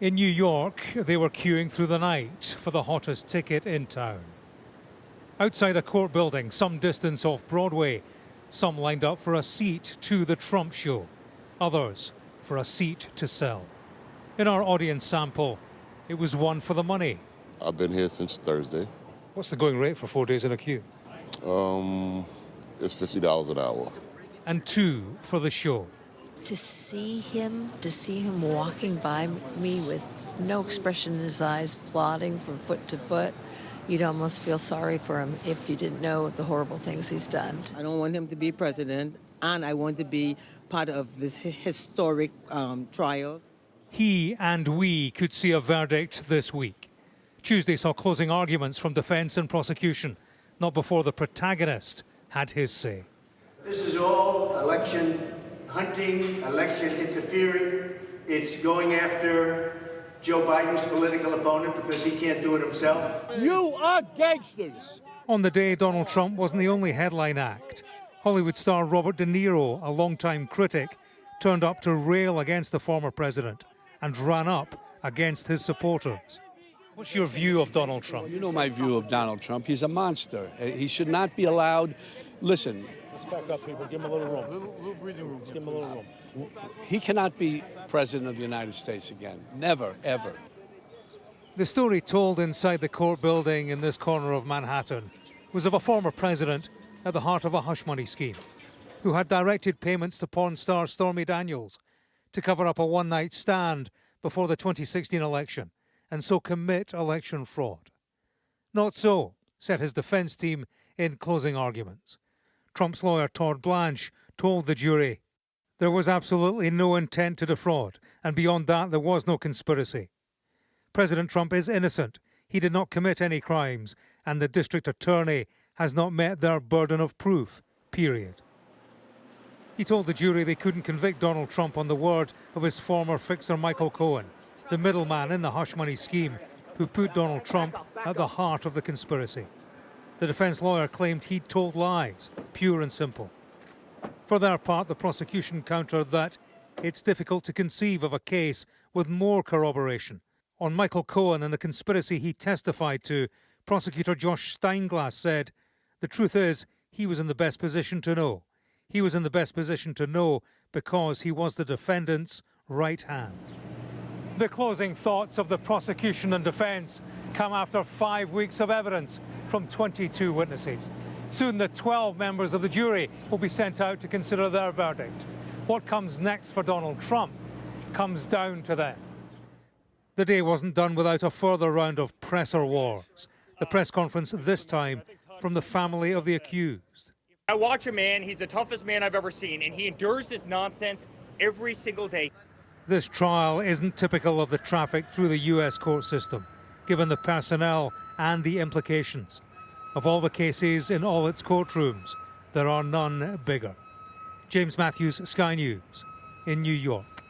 In New York, they were queuing through the night for the hottest ticket in town. Outside a court building, some distance off Broadway, some lined up for a seat to the Trump show, others for a seat to sell. In our audience sample, it was one for the money. I've been here since Thursday. What's the going rate for 4 days in a queue? It's $50 an hour. And two for the show. To see him walking by me with no expression in his eyes, plodding from foot to foot, you'd almost feel sorry for him if you didn't know the horrible things he's done. I don't want him to be president, and I want to be part of this historic trial. He and we could see a verdict this week. Tuesday saw closing arguments from defence and prosecution, not before the protagonist had his say. This is all election hunting, election interfering. It's going after Joe Biden's political opponent because he can't do it himself. You are gangsters. On the day, Donald Trump wasn't the only headline act. Hollywood star Robert De Niro, a longtime critic, turned up to rail against the former president and ran up against his supporters. What's your view of Donald Trump? You know my view of Donald Trump. He's a monster. He should not be allowed. Listen. Let's back up, people. Give him a little room. Little breathing room. Let's give him a little room. He cannot be president of the United States again. Never, ever. The story told inside the court building in this corner of Manhattan was of a former president at the heart of a hush money scheme who had directed payments to porn star Stormy Daniels to cover up a one-night stand before the 2016 election and so commit election fraud. Not so, said his defence team in closing arguments. Trump's lawyer Todd Blanche told the jury there was absolutely no intent to defraud, and beyond that there was no conspiracy. President Trump is innocent. He did not commit any crimes, and the district attorney has not met their burden of proof, period. He told the jury they couldn't convict Donald Trump on the word of his former fixer Michael Cohen, the middleman in the hush money scheme who put Donald Trump at the heart of the conspiracy. The defence lawyer claimed he'd told lies, pure and simple. For their part, the prosecution countered that it's difficult to conceive of a case with more corroboration. On Michael Cohen and the conspiracy he testified to, prosecutor Josh Steinglass said, the truth is, he was in the best position to know. He was in the best position to know because he was the defendant's right hand. The closing thoughts of the prosecution and defence come after 5 weeks of evidence from 22 witnesses. Soon the 12 members of the jury will be sent out to consider their verdict. What comes next for Donald Trump comes down to them. The day wasn't done without a further round of presser wars. The press conference this time from the family of the accused. I watch a man, he's the toughest man I've ever seen, and he endures this nonsense every single day. This trial isn't typical of the traffic through the US court system, given the personnel and the implications. Of all the cases in all its courtrooms, there are none bigger. James Matthews, Sky News, in New York.